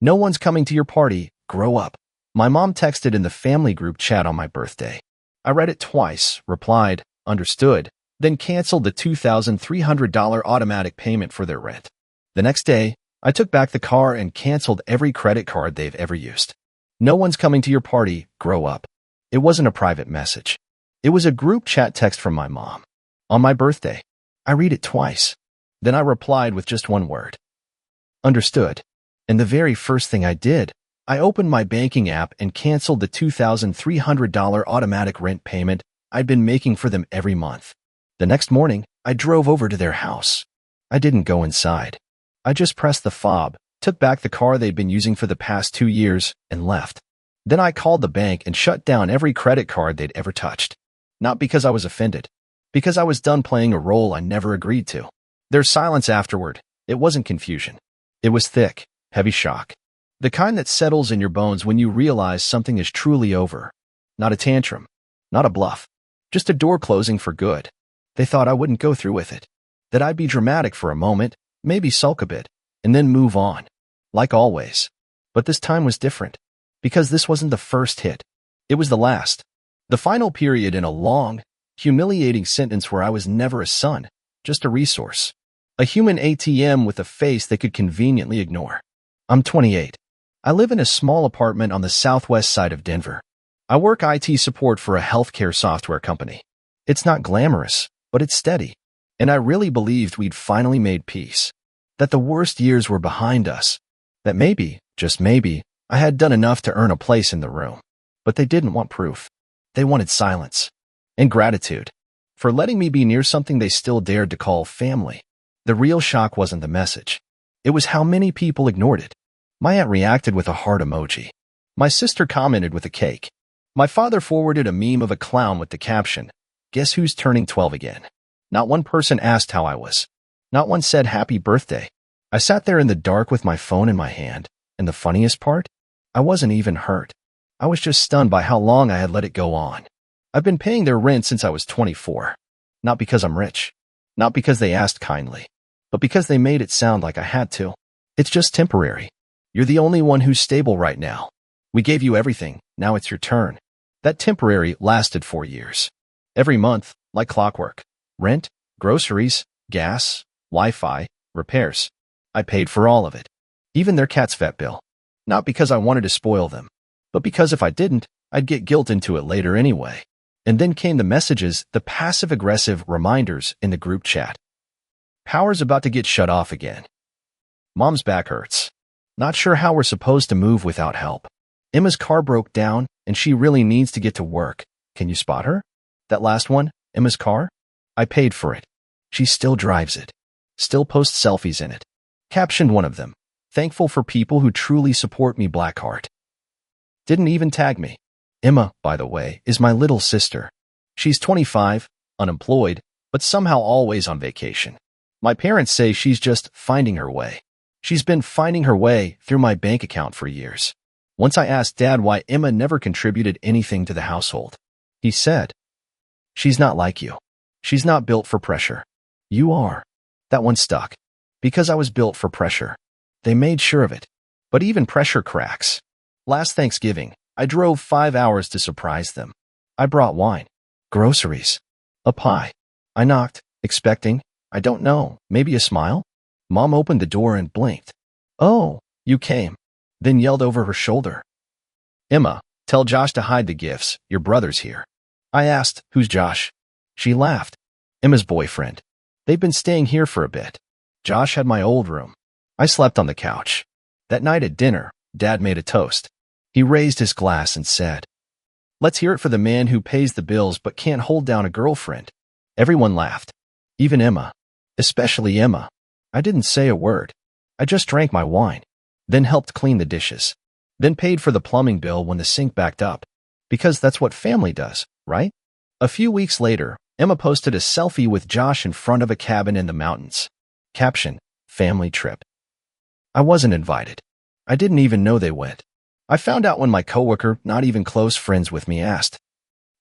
No one's coming to your party. Grow up. My mom texted in the family group chat on my birthday. I read it twice, replied, understood, then canceled the $2,300 automatic payment for their rent. The next day, I took back the car and canceled every credit card they've ever used. No one's coming to your party. Grow up. It wasn't a private message. It was a group chat text from my mom. On my birthday. I read it twice. Then I replied with just one word. Understood. And the very first thing I did, I opened my banking app and canceled the $2,300 automatic rent payment I'd been making for them every month. The next morning, I drove over to their house. I didn't go inside. I just pressed the fob, took back the car they'd been using for the past 2 years, and left. Then I called the bank and shut down every credit card they'd ever touched. Not because I was offended, because I was done playing a role I never agreed to. Their silence afterward, it wasn't confusion. It was thick, heavy shock. The kind that settles in your bones when you realize something is truly over. Not a tantrum, not a bluff, just a door closing for good. They thought I wouldn't go through with it, that I'd be dramatic for a moment, maybe sulk a bit, and then move on. Like always. But this time was different, because this wasn't the first hit. It was the last. The final period in a long, humiliating sentence where I was never a son, just a resource. A human ATM with a face they could conveniently ignore. I'm 28. I live in a small apartment on the southwest side of Denver. I work IT support for a healthcare software company. It's not glamorous, but it's steady. And I really believed we'd finally made peace. That the worst years were behind us. That maybe, just maybe, I had done enough to earn a place in the room. But they didn't want proof. They wanted silence. And gratitude. For letting me be near something they still dared to call family. The real shock wasn't the message. It was how many people ignored it. My aunt reacted with a heart emoji. My sister commented with a cake. My father forwarded a meme of a clown with the caption, "Guess who's turning 12 again?" Not one person asked how I was. Not one said happy birthday. I sat there in the dark with my phone in my hand, and the funniest part? I wasn't even hurt. I was just stunned by how long I had let it go on. I've been paying their rent since I was 24. Not because I'm rich. Not because they asked kindly. But because they made it sound like I had to. It's just temporary. You're the only one who's stable right now. We gave you everything, now it's your turn. That temporary lasted 4 years. Every month, like clockwork. Rent, groceries, gas, Wi-Fi, repairs. I paid for all of it. Even their cat's vet bill. Not because I wanted to spoil them, but because if I didn't, I'd get guilt into it later anyway. And then came the messages, the passive-aggressive reminders in the group chat. Power's about to get shut off again. Mom's back hurts. Not sure how we're supposed to move without help. Emma's car broke down, and she really needs to get to work. Can you spot her? That last one, Emma's car? I paid for it. She still drives it. Still posts selfies in it. Captioned one of them, "Thankful for people who truly support me, Blackheart." Didn't even tag me. Emma, by the way, is my little sister. She's 25, unemployed, but somehow always on vacation. My parents say she's just finding her way. She's been finding her way through my bank account for years. Once I asked Dad why Emma never contributed anything to the household. He said, "She's not like you. She's not built for pressure. You are." That one stuck. Because I was built for pressure. They made sure of it. But even pressure cracks. Last Thanksgiving, I drove 5 hours to surprise them. I brought wine, groceries, a pie. I knocked, expecting, I don't know, maybe a smile? Mom opened the door and blinked. "Oh, you came." Then yelled over her shoulder, "Emma, tell Josh to hide the gifts. Your brother's here." I asked, "Who's Josh?" She laughed. "Emma's boyfriend. They've been staying here for a bit. Josh had my old room. I slept on the couch." That night at dinner, Dad made a toast. He raised his glass and said, "Let's hear it for the man who pays the bills but can't hold down a girlfriend." Everyone laughed. Even Emma. Especially Emma. I didn't say a word. I just drank my wine. Then helped clean the dishes. Then paid for the plumbing bill when the sink backed up. Because that's what family does, right? A few weeks later, Emma posted a selfie with Josh in front of a cabin in the mountains. Caption, "Family trip." I wasn't invited. I didn't even know they went. I found out when my coworker, not even close friends with me, asked,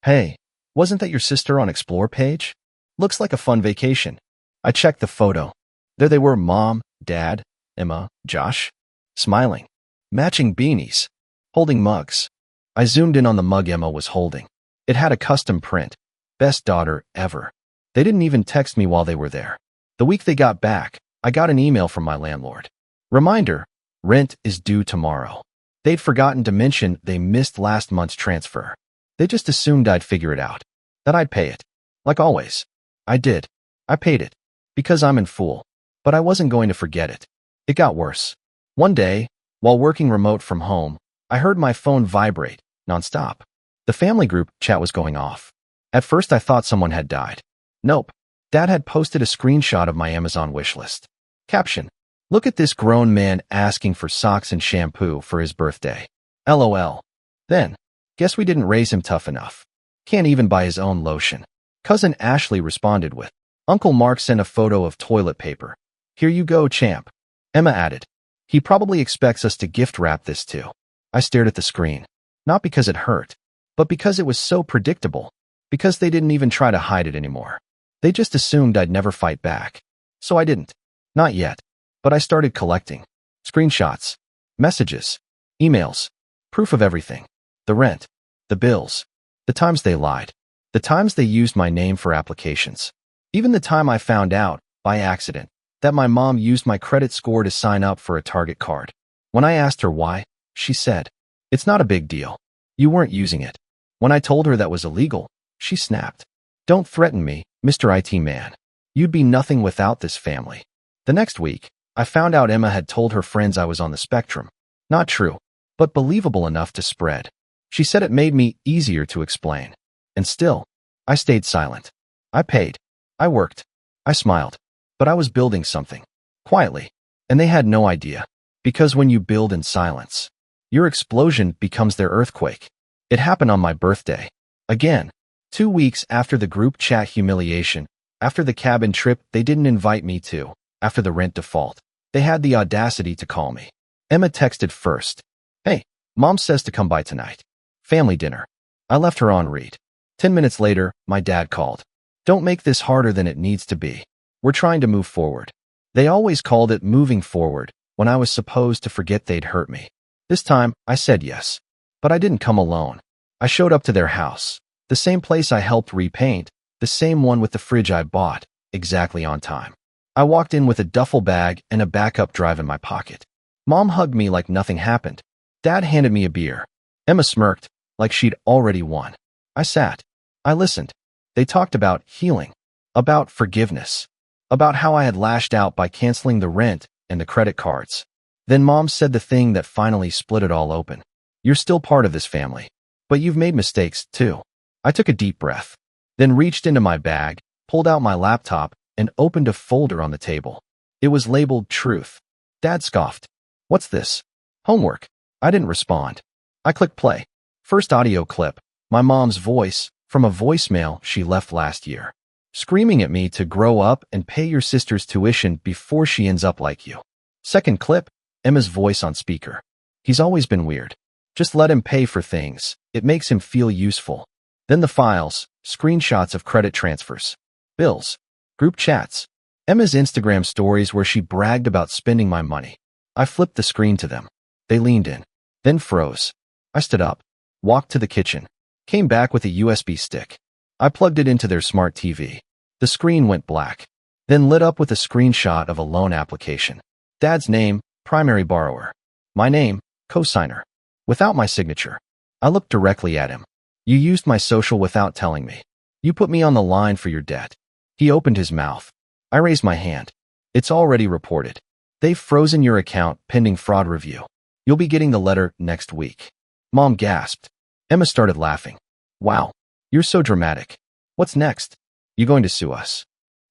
"Hey, wasn't that your sister on Explore page? Looks like a fun vacation." I checked the photo. There they were, Mom, Dad, Emma, Josh, smiling. matching beanies, holding mugs. I zoomed in on the mug Emma was holding. It had a custom print. Best daughter ever. They didn't even text me while they were there. The week they got back, I got an email from my landlord. Reminder, rent is due tomorrow. They'd forgotten to mention they missed last month's transfer. They just assumed I'd figure it out, that I'd pay it. Like always. I did. I paid it. Because I'm in fool. But I wasn't going to forget it. It got worse. One day, while working remote from home, I heard my phone vibrate, nonstop. The family group chat was going off. At first I thought someone had died. Nope. Dad had posted a screenshot of my Amazon wishlist. Caption: look at this grown man asking for socks and shampoo for his birthday. LOL. Then, guess we didn't raise him tough enough. Can't even buy his own lotion. Cousin Ashley responded with, Uncle Mark sent a photo of toilet paper. Here you go, champ. Emma added, he probably expects us to gift wrap this too. I stared at the screen. Not because it hurt, but because it was so predictable. Because they didn't even try to hide it anymore. They just assumed I'd never fight back. So I didn't. Not yet. But I started collecting. Screenshots. Messages. Emails. Proof of everything. The rent. The bills. The times they lied. The times they used my name for applications. Even the time I found out, by accident, that my mom used my credit score to sign up for a Target card. When I asked her why, she said, it's not a big deal. You weren't using it. When I told her that was illegal, she snapped. Don't threaten me, Mr. IT man. You'd be nothing without this family. The next week, I found out Emma had told her friends I was on the spectrum. Not true, but believable enough to spread. She said it made me easier to explain. And still, I stayed silent. I paid. I worked. I smiled. But I was building something. Quietly. And they had no idea. Because when you build in silence, your explosion becomes their earthquake. It happened on my birthday. Again. 2 weeks after the group chat humiliation, after the cabin trip they didn't invite me to, after the rent default, they had the audacity to call me. Emma texted first. Hey, Mom says to come by tonight. Family dinner. I left her on read. 10 minutes later, my dad called. Don't make this harder than it needs to be. We're trying to move forward. They always called it moving forward when I was supposed to forget they'd hurt me. This time, I said yes. But I didn't come alone. I showed up to their house. The same place I helped repaint, the same one with the fridge I bought, exactly on time. I walked in with a duffel bag and a backup drive in my pocket. Mom hugged me like nothing happened. Dad handed me a beer. Emma smirked, like she'd already won. I sat. I listened. They talked about healing, about forgiveness, about how I had lashed out by canceling the rent and the credit cards. Then Mom said the thing that finally split it all open. You're still part of this family, but you've made mistakes, too. I took a deep breath, then reached into my bag, pulled out my laptop, and opened a folder on the table. It was labeled Truth. Dad scoffed. What's this? Homework. I didn't respond. I clicked play. First audio clip, my mom's voice, from a voicemail she left last year, screaming at me to grow up and pay your sister's tuition before she ends up like you. Second clip, Emma's voice on speaker. He's always been weird. Just let him pay for things. It makes him feel useful. Then the files, screenshots of credit transfers, bills, group chats, Emma's Instagram stories where she bragged about spending my money. I flipped the screen to them. They leaned in, then froze. I stood up, walked to the kitchen, came back with a USB stick. I plugged it into their smart TV. The screen went black, then lit up with a screenshot of a loan application. Dad's name, primary borrower. My name, cosigner. Without my signature. I looked directly at him. You used my social without telling me. You put me on the line for your debt. He opened his mouth. I raised my hand. It's already reported. They've frozen your account pending fraud review. You'll be getting the letter next week. Mom gasped. Emma started laughing. Wow, you're so dramatic. What's next? You going to sue us?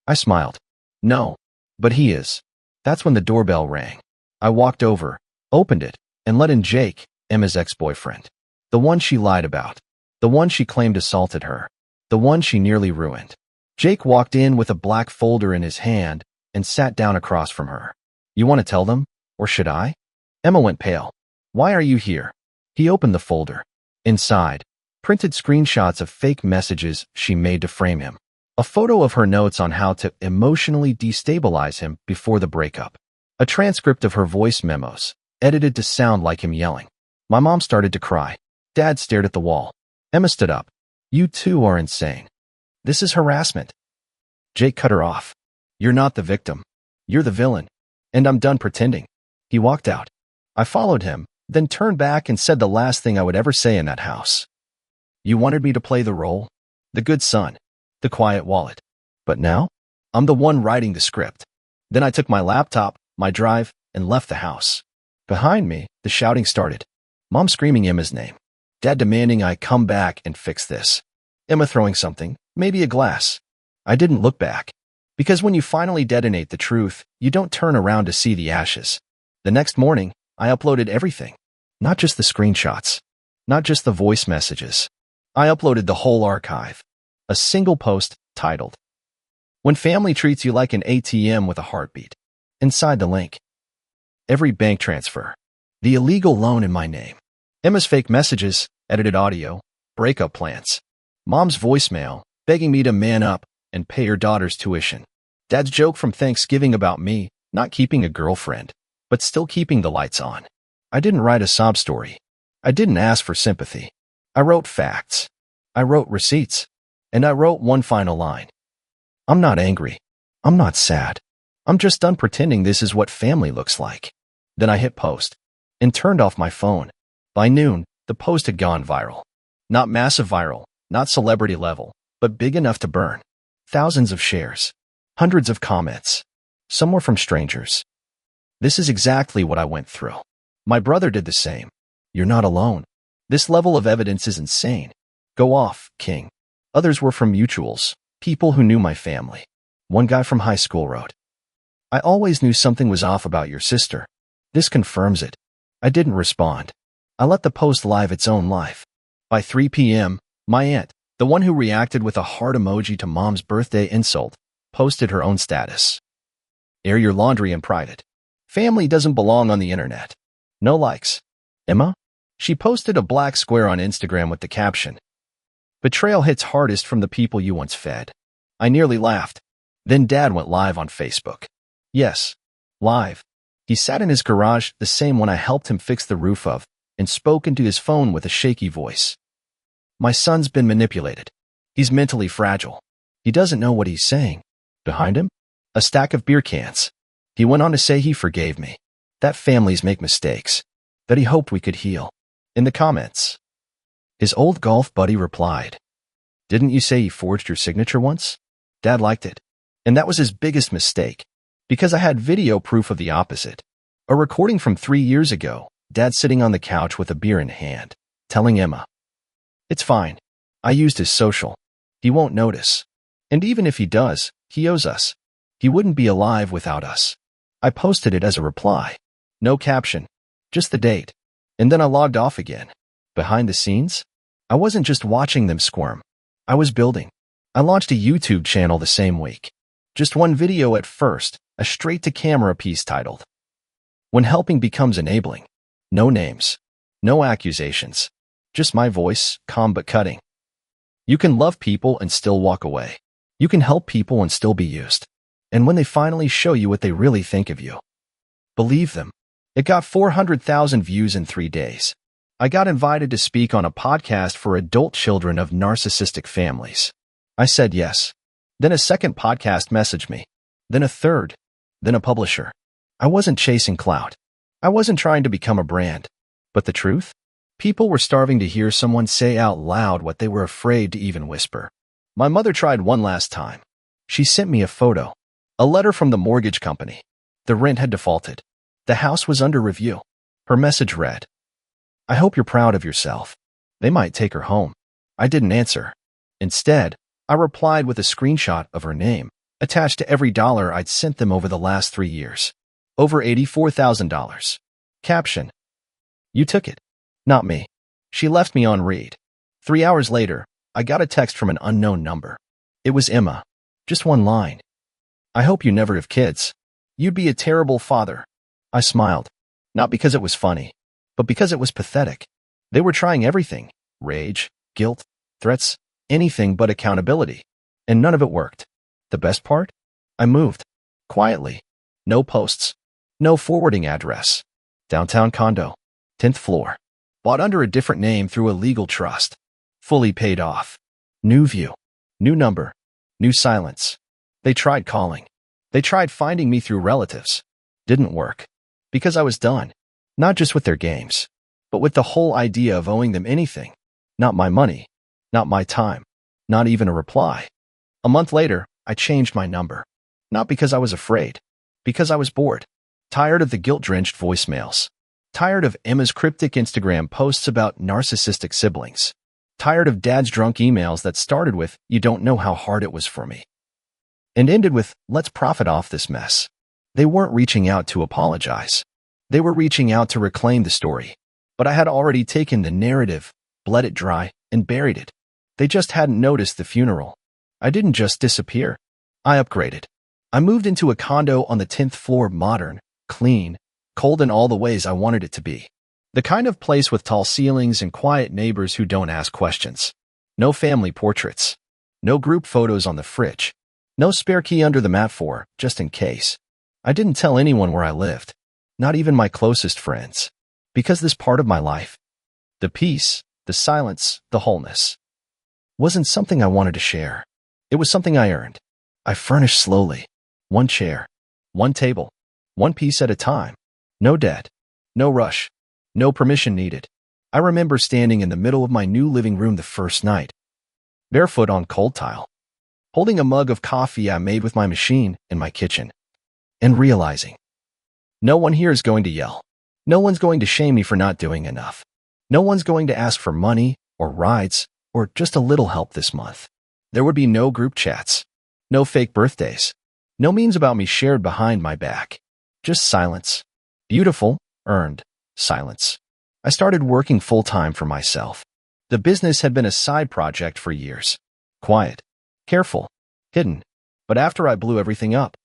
I smiled. No, but he is. That's when the doorbell rang. I walked over, opened it, and let in Jake, Emma's ex-boyfriend. The one she lied about. The one she claimed assaulted her. The one she nearly ruined. Jake walked in with a black folder in his hand and sat down across from her. You want to tell them? Or should I? Emma went pale. Why are you here? He opened the folder. Inside, printed screenshots of fake messages she made to frame him. A photo of her notes on how to emotionally destabilize him before the breakup. A transcript of her voice memos, edited to sound like him yelling. My mom started to cry. Dad stared at the wall. Emma stood up. You two are insane. This is harassment. Jake cut her off. You're not the victim. You're the villain. And I'm done pretending. He walked out. I followed him, then turned back and said the last thing I would ever say in that house. You wanted me to play the role? The good son. The quiet wallet. But now? I'm the one writing the script. Then I took my laptop, my drive, and left the house. Behind me, the shouting started. Mom screaming Emma's name. Dad demanding I come back and fix this. Emma throwing something, maybe a glass. I didn't look back. Because when you finally detonate the truth, you don't turn around to see the ashes. The next morning, I uploaded everything. Not just the screenshots. Not just the voice messages. I uploaded the whole archive. A single post titled, When Family Treats You Like an ATM with a Heartbeat. Inside the link. Every bank transfer. The illegal loan in my name. Emma's fake messages, edited audio, breakup plans. Mom's voicemail, begging me to man up and pay her daughter's tuition. Dad's joke from Thanksgiving about me not keeping a girlfriend, but still keeping the lights on. I didn't write a sob story. I didn't ask for sympathy. I wrote facts. I wrote receipts. And I wrote one final line. I'm not angry. I'm not sad. I'm just done pretending this is what family looks like. Then I hit post and turned off my phone. By noon, the post had gone viral. Not massive viral, not celebrity level, but big enough to burn. Thousands of shares. Hundreds of comments. Some were from strangers. This is exactly what I went through. My brother did the same. You're not alone. This level of evidence is insane. Go off, King. Others were from mutuals, people who knew my family. One guy from high school wrote, I always knew something was off about your sister. This confirms it. I didn't respond. I let the post live its own life. By 3 p.m., my aunt, the one who reacted with a heart emoji to Mom's birthday insult, posted her own status. Air your laundry in private. Family doesn't belong on the internet. No likes. Emma? She posted a black square on Instagram with the caption, Betrayal hits hardest from the people you once fed. I nearly laughed. Then Dad went live on Facebook. Yes, live. He sat in his garage, the same one I helped him fix the roof of, and spoke into his phone with a shaky voice. My son's been manipulated. He's mentally fragile. He doesn't know what he's saying. Behind him? A stack of beer cans. He went on to say he forgave me. That families make mistakes. That he hoped we could heal. In the comments, his old golf buddy replied, Didn't you say he forged your signature once? Dad liked it. And that was his biggest mistake. Because I had video proof of the opposite. A recording from 3 years ago, Dad sitting on the couch with a beer in hand, telling Emma, It's fine. I used his social. He won't notice. And even if he does, he owes us. He wouldn't be alive without us. I posted it as a reply. No caption. Just the date. And then I logged off again. Behind the scenes, I wasn't just watching them squirm. I was building. I launched a YouTube channel the same week. Just one video at first, a straight-to-camera piece titled, When Helping Becomes Enabling. No names. No accusations. Just my voice, calm but cutting. You can love people and still walk away. You can help people and still be used. And when they finally show you what they really think of you, believe them. It got 400,000 views in 3 days. I got invited to speak on a podcast for adult children of narcissistic families. I said yes. Then a second podcast messaged me. Then a third. Then a publisher. I wasn't chasing clout. I wasn't trying to become a brand. But the truth? People were starving to hear someone say out loud what they were afraid to even whisper. My mother tried one last time. She sent me a photo. A letter from the mortgage company. The rent had defaulted. The house was under review. Her message read, I hope you're proud of yourself. They might take her home. I didn't answer. Instead, I replied with a screenshot of her name, attached to every dollar I'd sent them over the last 3 years. Over $84,000. Caption, You took it. Not me. She left me on read. 3 hours later, I got a text from an unknown number. It was Emma. Just one line. I hope you never have kids. You'd be a terrible father. I smiled. Not because it was funny, but because it was pathetic. They were trying everything. Rage, guilt, threats, anything but accountability. And none of it worked. The best part? I moved. Quietly. No posts. No forwarding address. Downtown condo. 10th floor. Bought under a different name through a legal trust. Fully paid off. New view. New number. New silence. They tried calling. They tried finding me through relatives. Didn't work. Because I was done. Not just with their games, but with the whole idea of owing them anything. Not my money. Not my time. Not even a reply. A month later, I changed my number. Not because I was afraid. Because I was bored. Tired of the guilt-drenched voicemails. Tired of Emma's cryptic Instagram posts about narcissistic siblings. Tired of Dad's drunk emails that started with, "You don't know how hard it was for me," and ended with, "Let's profit off this mess." They weren't reaching out to apologize. They were reaching out to reclaim the story. But I had already taken the narrative, bled it dry, and buried it. They just hadn't noticed the funeral. I didn't just disappear. I upgraded. I moved into a condo on the 10th floor, modern, clean, cold in all the ways I wanted it to be. The kind of place with tall ceilings and quiet neighbors who don't ask questions. No family portraits. No group photos on the fridge. No spare key under the mat for, just in case. I didn't tell anyone where I lived. Not even my closest friends. Because this part of my life, the peace, the silence, the wholeness, wasn't something I wanted to share. It was something I earned. I furnished slowly. One chair. One table. One piece at a time. No debt. No rush. No permission needed. I remember standing in the middle of my new living room the first night, barefoot on cold tile, holding a mug of coffee I made with my machine in my kitchen, and realizing, no one here is going to yell. No one's going to shame me for not doing enough. No one's going to ask for money or rides or just a little help this month. There would be no group chats, no fake birthdays, no memes about me shared behind my back. Just silence. Beautiful, earned silence. I started working full-time for myself. The business had been a side project for years. Quiet, careful, hidden. But after I blew everything up,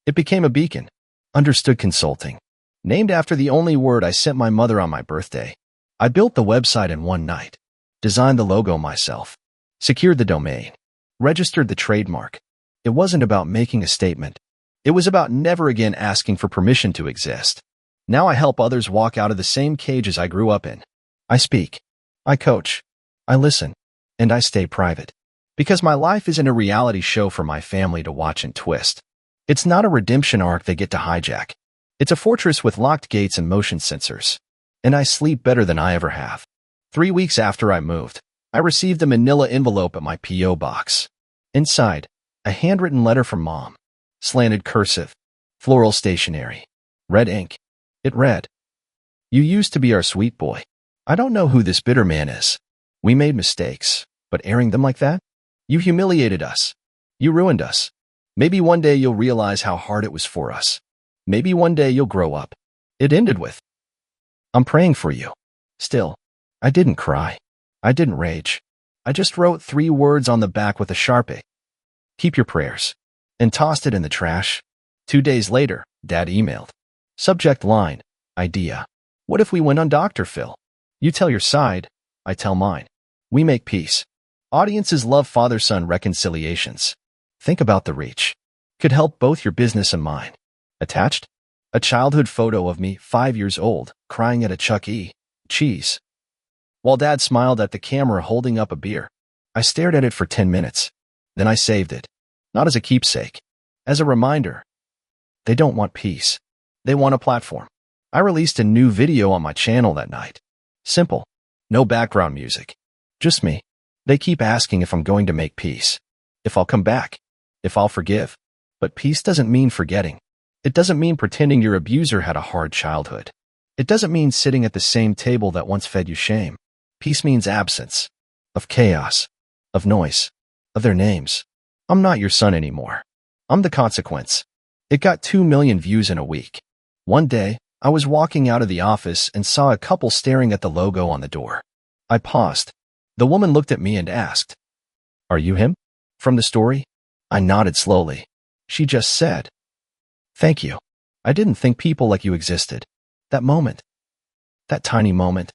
it became a beacon. Understood Consulting. Named after the only word I sent my mother on my birthday. I built the website in one night. Designed the logo myself. Secured the domain. Registered the trademark. It wasn't about making a statement. It was about never again asking for permission to exist. Now I help others walk out of the same cages I grew up in. I speak. I coach. I listen. And I stay private. Because my life isn't a reality show for my family to watch and twist. It's not a redemption arc they get to hijack. It's a fortress with locked gates and motion sensors. And I sleep better than I ever have. 3 weeks after I moved, I received a manila envelope at my P.O. box. Inside, a handwritten letter from Mom. Slanted cursive. Floral stationery. Red ink. It read, "You used to be our sweet boy. I don't know who this bitter man is. We made mistakes, but airing them like that? You humiliated us. You ruined us. Maybe one day you'll realize how hard it was for us. Maybe one day you'll grow up." It ended with, "I'm praying for you." Still, I didn't cry. I didn't rage. I just wrote 3 words on the back with a Sharpie. "Keep your prayers." And tossed it in the trash. 2 days later, Dad emailed. Subject line, idea. What if we went on Dr. Phil? You tell your side, I tell mine. We make peace. Audiences love father-son reconciliations. Think about the reach. Could help both your business and mine. Attached? A childhood photo of me, 5 years old, crying at a Chuck E. Cheese. While Dad smiled at the camera holding up a beer, I stared at it for 10 minutes. Then I saved it. Not as a keepsake. As a reminder. They don't want peace. They want a platform. I released a new video on my channel that night. Simple. No background music. Just me. They keep asking if I'm going to make peace. If I'll come back. If I'll forgive. But peace doesn't mean forgetting. It doesn't mean pretending your abuser had a hard childhood. It doesn't mean sitting at the same table that once fed you shame. Peace means absence. Of chaos. Of noise. Of their names. I'm not your son anymore. I'm the consequence. It got 2 million views in a week. One day, I was walking out of the office and saw a couple staring at the logo on the door. I paused. The woman looked at me and asked, "Are you him? From the story?" I nodded slowly. She just said, "Thank you. I didn't think people like you existed." That moment, that tiny moment,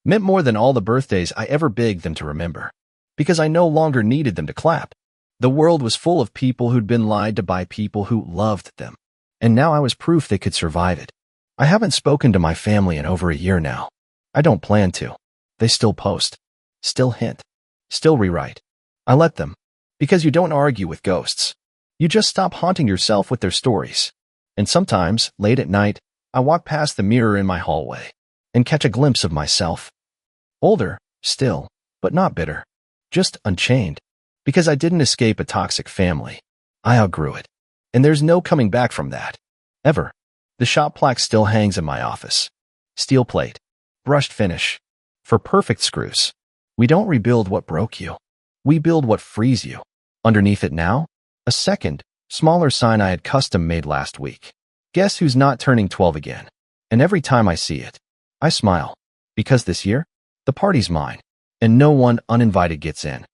meant more than all the birthdays I ever begged them to remember. Because I no longer needed them to clap. The world was full of people who'd been lied to by people who loved them. And now I was proof they could survive it. I haven't spoken to my family in over a year now. I don't plan to. They still post, still hint, still rewrite. I let them, because you don't argue with ghosts. You just stop haunting yourself with their stories. And sometimes, late at night, I walk past the mirror in my hallway and catch a glimpse of myself. Older, still, but not bitter. Just unchained. Because I didn't escape a toxic family. I outgrew it. And there's no coming back from that. Ever. The shop plaque still hangs in my office. Steel plate. Brushed finish. For perfect screws. We don't rebuild what broke you. We build what frees you. Underneath it now, a second, smaller sign I had custom made last week. Guess who's not turning 12 again? And every time I see it, I smile. Because this year, the party's mine. And no one uninvited gets in.